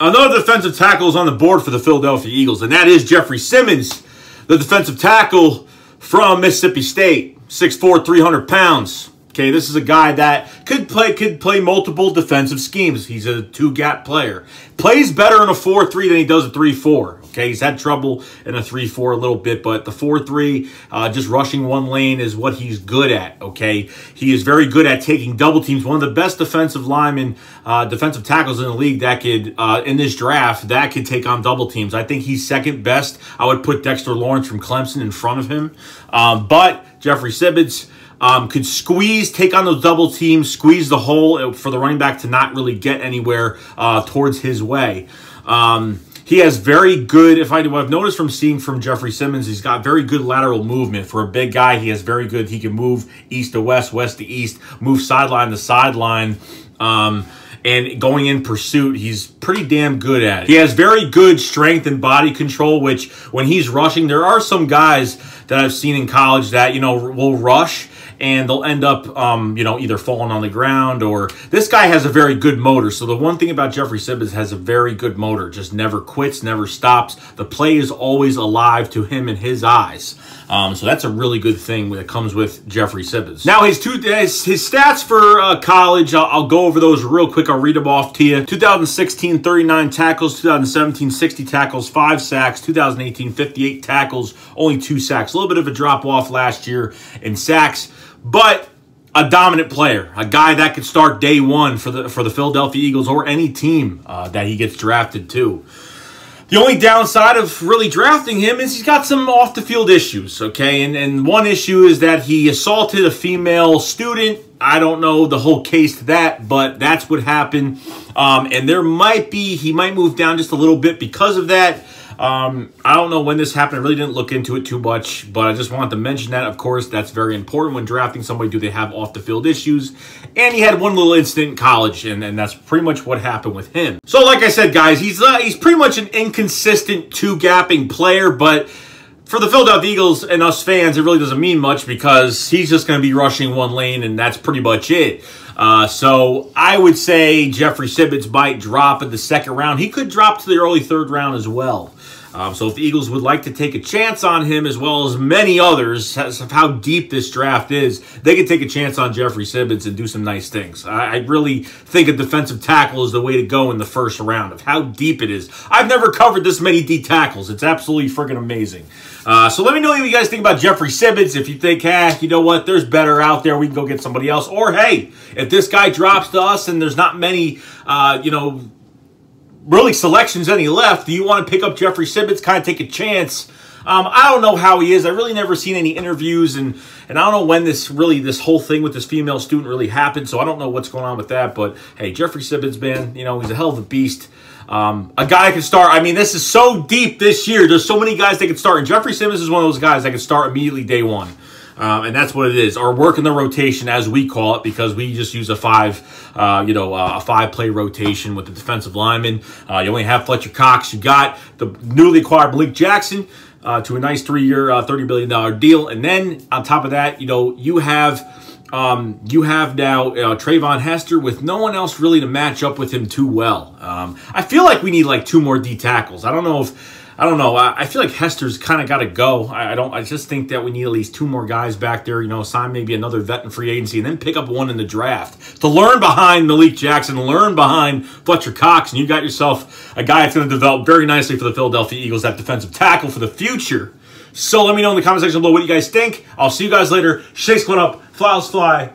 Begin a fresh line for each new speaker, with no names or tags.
Another defensive tackle is on the board for the Philadelphia Eagles, and that is Jeffery Simmons, the defensive tackle from Mississippi State, 6'4", 300 pounds. Okay, this is a guy that could play multiple defensive schemes. He's a two-gap player. Plays better in a 4-3 than he does a 3-4. Okay, he's had trouble in a 3-4 a little bit, but the 4-3, just rushing one lane is what he's good at, okay? He is very good at taking double teams. One of the best defensive linemen, defensive tackles in the league that could, in this draft, that could take on double teams. I think he's second best. I would put Dexter Lawrence from Clemson in front of him. But Jeffery Simmons could take on those double teams, squeeze the hole for the running back to not really get anywhere towards his way. He has very good, what I've noticed from seeing from Jeffery Simmons, he's got very good lateral movement. For a big guy, he has very good, he can move east to west, west to east, move sideline to sideline, and going in pursuit, he's pretty damn good at it. He has very good strength and body control, which when he's rushing, there are some guys that I've seen in college that, will rush, and they'll end up, either falling on the ground, or this guy has a very good motor. So the one thing about Jeffery Simmons has a very good motor, just never quits, never stops. The play is always alive to him in his eyes. So that's a really good thing that comes with Jeffery Simmons. Now his stats for college, I'll go over those real quick. I'll read them off to you. 2016, 39 tackles. 2017, 60 tackles, 5 sacks. 2018, 58 tackles, only 2 sacks. A little bit of a drop off last year in sacks, but a dominant player, a guy that could start day one for the Philadelphia Eagles or any team that he gets drafted to. The only downside of really drafting him is he's got some off-the-field issues, okay? And one issue is that he assaulted a female student. I don't know the whole case to that, but that's what happened. And he might move down just a little bit because of that. I don't know when this happened. I really didn't look into it too much, but I just wanted to mention that. Of course, that's very important when drafting somebody. Do they have off-the-field issues? And he had one little incident in college, and that's pretty much what happened with him. So like I said, guys, he's pretty much an inconsistent two-gapping player, but for the Philadelphia Eagles and us fans, it really doesn't mean much because he's just going to be rushing one lane, and that's pretty much it. So I would say Jeffery Simmons might drop in the second round. He could drop to the early third round as well. So if the Eagles would like to take a chance on him, as well as many others, as of how deep this draft is, they could take a chance on Jeffery Simmons and do some nice things. I really think a defensive tackle is the way to go in the first round of how deep it is. I've never covered this many D tackles. It's absolutely freaking amazing. So let me know what you guys think about Jeffery Simmons. If you think, you know what, there's better out there, we can go get somebody else. Or, hey, if this guy drops to us and there's not many, really selections any left, do you want to pick up Jeffery Simmons, kind of take a chance? I don't know how he is. I really never seen any interviews, and I don't know when this whole thing with this female student really happened, so I don't know what's going on with that. But, hey, Jeffery Simmons, man, he's a hell of a beast. A guy can start. I mean, this is so deep this year. There's so many guys that can start, and Jeffery Simmons is one of those guys that can start immediately day one. And that's what it is, or work in the rotation, as we call it, because we just use a five-play rotation with the defensive linemen. You only have Fletcher Cox. You got the newly acquired Malik Jackson to a nice 3-year, $30 billion deal, and then on top of that, you have now Trayvon Hester with no one else really to match up with him too well. I feel like we need like 2 more D tackles. I don't know. I feel like Hester's kind of got to go. I just think that we need at least 2 more guys back there. Sign maybe another vet in free agency, and then pick up one in the draft to learn behind Malik Jackson, learn behind Fletcher Cox, and you got yourself a guy that's going to develop very nicely for the Philadelphia Eagles, that defensive tackle for the future. So let me know in the comment section below what you guys think. I'll see you guys later. Shakes one up. Flyers fly.